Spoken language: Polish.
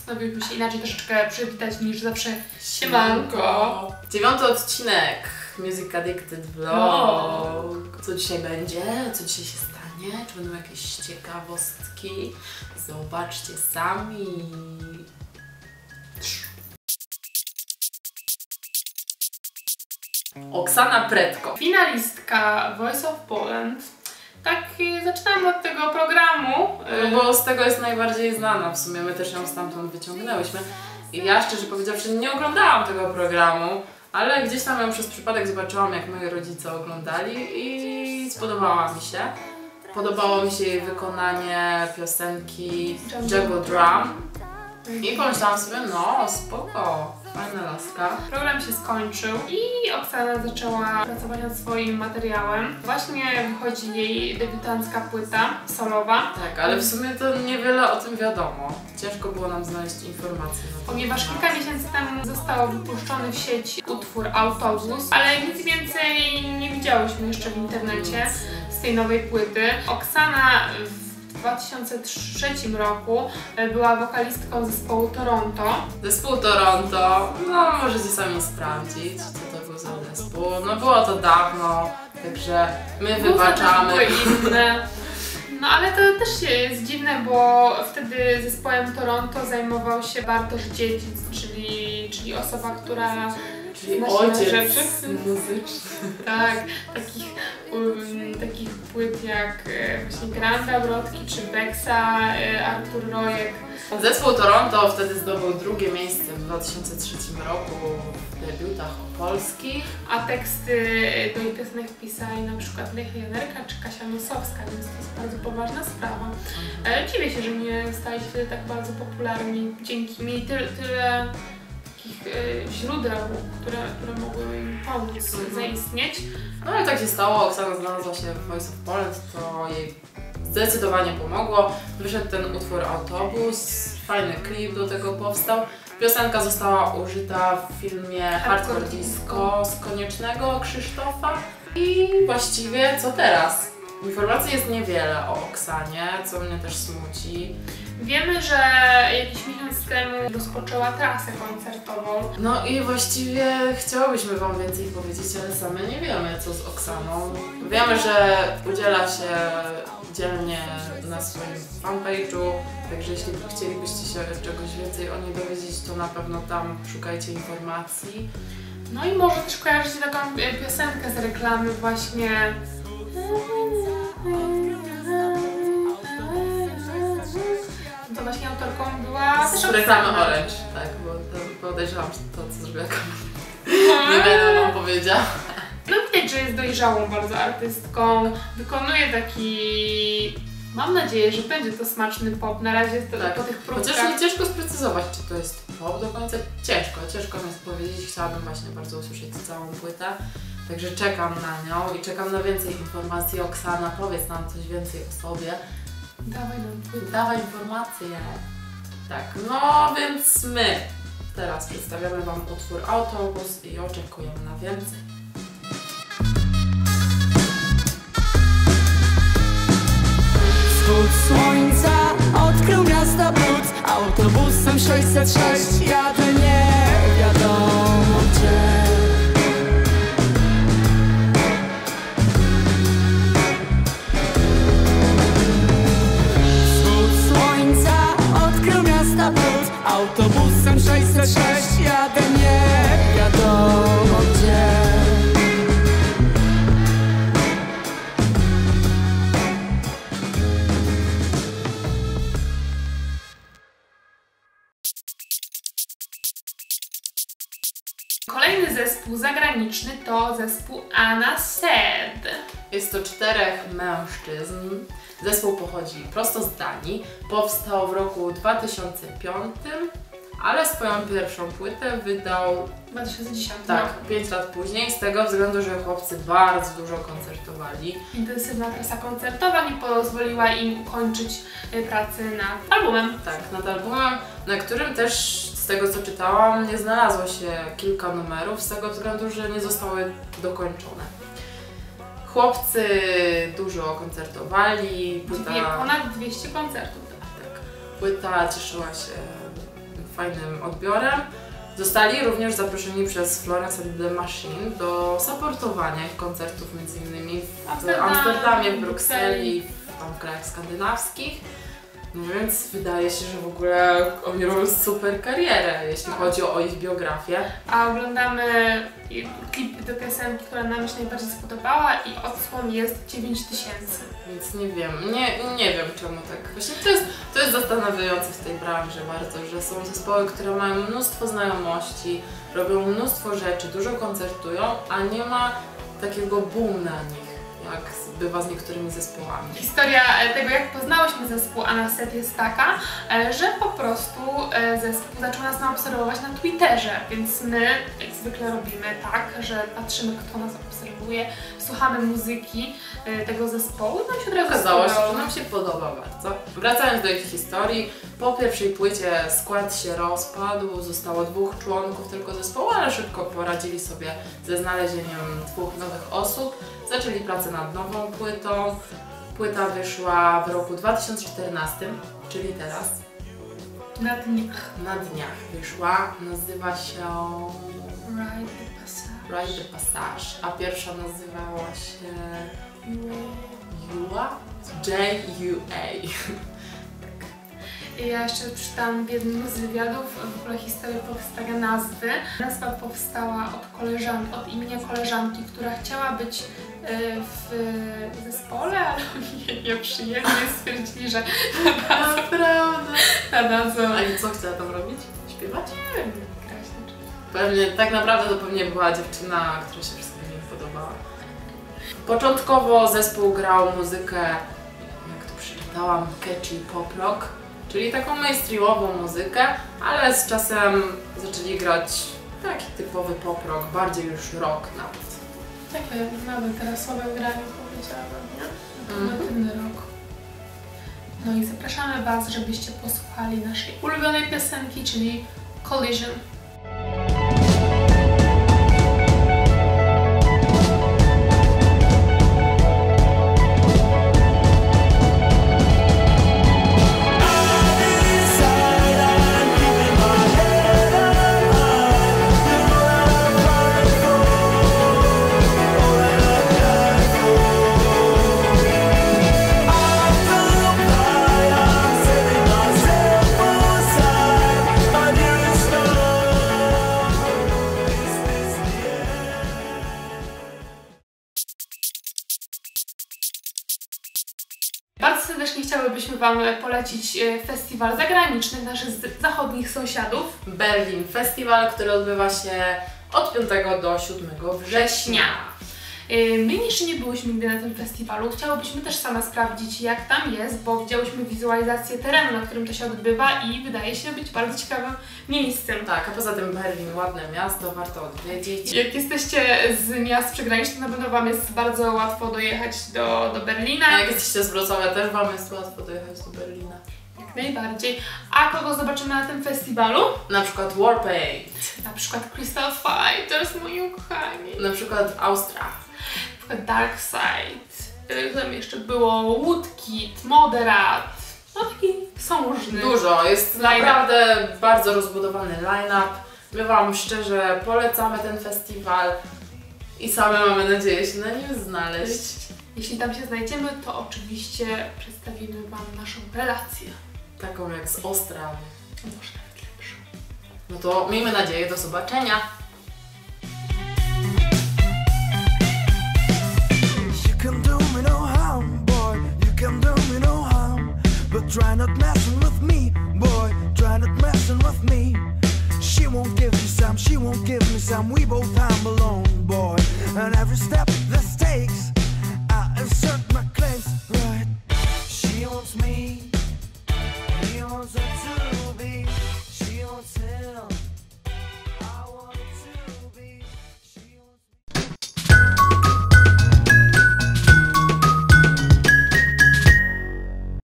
postanowiłyśmy się inaczej troszeczkę przywitać niż zawsze. Siemanko! 9. odcinek Music Addicted Vlog. Co dzisiaj będzie? Co dzisiaj się stanie? Czy będą jakieś ciekawostki? Zobaczcie sami. Oksana Pretko. Finalistka Voice of Poland. Tak, zaczynamy od tego programu. No bo z tego jest najbardziej znana. W sumie my też ją stamtąd wyciągnęłyśmy. I ja szczerze powiedziawszy nie oglądałam tego programu, ale gdzieś tam ją przez przypadek zobaczyłam, jak moi rodzice oglądali i spodobała mi się. Podobało mi się jej wykonanie piosenki Jungle Drum. I pomyślałam sobie, no spoko, fajna laska. Program się skończył i Oksana zaczęła pracować nad swoim materiałem. Właśnie wychodzi jej debiutancka płyta solowa. Tak, ale w sumie to niewiele o tym wiadomo. Ciężko było nam znaleźć informacje na to. Ponieważ kilka miesięcy temu został wypuszczony w sieci utwór Autobus, ale nic więcej nie widziałyśmy jeszcze w internecie z tej nowej płyty. Oksana w 2003 roku była wokalistką zespołu Toronto. Zespół Toronto, no możecie sami sprawdzić, co to był za zespół. No było to dawno, także my wybaczamy. Inne. No ale to też jest dziwne, bo wtedy zespołem Toronto zajmował się Bartosz Dziedzic, czyli osoba, która Czyli zna się na ojciec rzeczy. muzyczny. Tak, takich płyt jak właśnie Granda Brodki czy Bexa, Artur Rojek. Zespół Toronto wtedy zdobył drugie miejsce w 2003 roku w debiutach opolskich. A teksty do jej piosenek pisali na przykład Lech Janerka czy Kasia Nosowska, więc to jest bardzo poważna sprawa. Dziwię się, że nie stali się wtedy tak bardzo popularni. Mieli tyle takich źródeł, które mogły im pomóc zaistnieć. No ale tak się stało, Oksana znalazła się w Voice of Poland, to jej zdecydowanie pomogło. Wyszedł ten utwór Autobus, fajny klip do tego powstał. Piosenka została użyta w filmie Hardcore Disco z Koniecznego Krzysztofa. I właściwie co teraz? Informacji jest niewiele o Oksanie, co mnie też smuci. Wiemy, że jakiś miesiąc temu rozpoczęła trasę koncertową. No i właściwie chciałybyśmy Wam więcej powiedzieć, ale same nie wiemy, co z Oksaną. Wiemy, że udziela się dzielnie na swoim fanpage'u, także jeśli chcielibyście się czegoś więcej o niej dowiedzieć, to na pewno tam szukajcie informacji. No i może też kojarzycie taką piosenkę z reklamy właśnie. To właśnie autorką była też Z reklamy Oksana. Orange, tak, bo podejrzewam, że to co zrobiła nie będę Wam powiedziała. No widać, że jest dojrzałą bardzo artystką, wykonuje taki... Mam nadzieję, że będzie to smaczny pop, na razie Tak. po tych próbkach. Chociaż mi ciężko sprecyzować, czy to jest pop do końca. Ciężko mi jest powiedzieć, chciałabym właśnie bardzo usłyszeć całą płytę. Także czekam na nią i czekam na więcej informacji. Oksana, powiedz nam coś więcej o sobie. Dawaj nam płytę. Dawaj informacje. Tak, no więc my teraz przedstawiamy Wam utwór Autobus i oczekujemy na więcej. Wschód słońca odkrył miasta brud. Autobusem 606 jadę nie wiadomo gdzie. Wschód słońca odkrył miasta brud. Autobusem 606 jadę nie wiadomo gdzie. Kolejny zespół zagraniczny to zespół Anna Said. Jest to 4 mężczyzn. Zespół pochodzi prosto z Danii. Powstał w roku 2005, ale swoją pierwszą płytę wydał 2010 tak, roku. 5 lat później, z tego względu, że chłopcy bardzo dużo koncertowali. Intensywna trasa koncertowa nie pozwoliła im ukończyć pracy nad albumem. Tak, nad albumem, na którym też z tego co czytałam nie znalazło się kilka numerów, z tego względu, że nie zostały dokończone. Chłopcy dużo koncertowali, Ponad 200 koncertów. tak, płyta cieszyła się fajnym odbiorem. Zostali również zaproszeni przez Florence and the Machine do supportowania ich koncertów m.in. w Amsterdamie, w Brukseli, w krajach skandynawskich. No więc wydaje się, że w ogóle oni robią super karierę, jeśli chodzi o ich biografię. A oglądamy klip do piosenki, która nam się najbardziej spodobała i odsłon jest 9000. Więc nie wiem czemu tak. Właśnie to jest zastanawiające w tej branży bardzo, że są zespoły, które mają mnóstwo znajomości, robią mnóstwo rzeczy, dużo koncertują, a nie ma takiego boom na nich, jak bywa z niektórymi zespołami. Historia tego, jak poznałyśmy zespół Anaset jest taka, że po prostu zespół zaczął nas obserwować na Twitterze, więc my jak zwykle robimy tak, że patrzymy, kto nas obserwuje, słuchamy muzyki tego zespołu, no i się od razu okazało się, że nam się podoba bardzo. Wracając do ich historii, po pierwszej płycie skład się rozpadł, zostało 2 członków tylko zespołu, ale szybko poradzili sobie ze znalezieniem 2 nowych osób. Zaczęli pracę nad nową płytą. Płyta wyszła w roku 2014, czyli teraz. Na dniach. Na dniach wyszła. Nazywa się Ride the Passage, a pierwsza nazywała się Jua? J-U-A. Ja jeszcze przeczytałam w jednym z wywiadów w ogóle historię powstania nazwy. Nazwa powstała od imienia koleżanki, która chciała być w zespole, ale oni nie przyjęli i stwierdzili, że nadadzą. A i co chciała tam robić? Śpiewać? Nie wiem, grać na czym. Pewnie, tak naprawdę to pewnie była dziewczyna, która się wszystkim nie podobała. Początkowo zespół grał muzykę, jak to przeczytałam, catchy pop rock, czyli taką mainstreamową muzykę, ale z czasem zaczęli grać taki typowy pop rock, bardziej już rock nawet. Tak, mamy teraz słowo granie, powiedziałabym, nie? Alternatywny rock. No i zapraszamy Was, żebyście posłuchali naszej ulubionej piosenki, czyli Collision. Bardzo serdecznie chciałybyśmy Wam polecić festiwal zagraniczny naszych zachodnich sąsiadów. Berlin Festiwal, który odbywa się od 5 do 7 września. My jeszcze nie byłyśmy nigdy na tym festiwalu. Chciałybyśmy też same sprawdzić, jak tam jest, bo widziałyśmy wizualizację terenu, na którym to się odbywa i wydaje się być bardzo ciekawym miejscem. Tak, a poza tym Berlin, ładne miasto, warto odwiedzić. Jak jesteście z miast przygranicznych, na pewno Wam jest bardzo łatwo dojechać do Berlina. A jak jesteście z Wrocławia, też Wam jest łatwo dojechać do Berlina. Jak najbardziej. A kogo zobaczymy na tym festiwalu? Na przykład Warpaint. Na przykład Crystal Fighters, moi ukochani. Na przykład Austria. Na przykład Darkside. Tam jeszcze było Woodkid, Moderat. No taki sążny. Dużo, jest naprawdę bardzo rozbudowany line-up. My Wam szczerze polecamy ten festiwal i same mamy nadzieję się na nim znaleźć. Jeśli tam się znajdziemy, to oczywiście przedstawimy Wam naszą relację. Taką jak z Ostrawy. Może nawet lepszą. No to miejmy nadzieję, do zobaczenia! Try not messing with me, boy, try not messing with me. She won't give me some, she won't give me some. We both time alone, boy. And every step this takes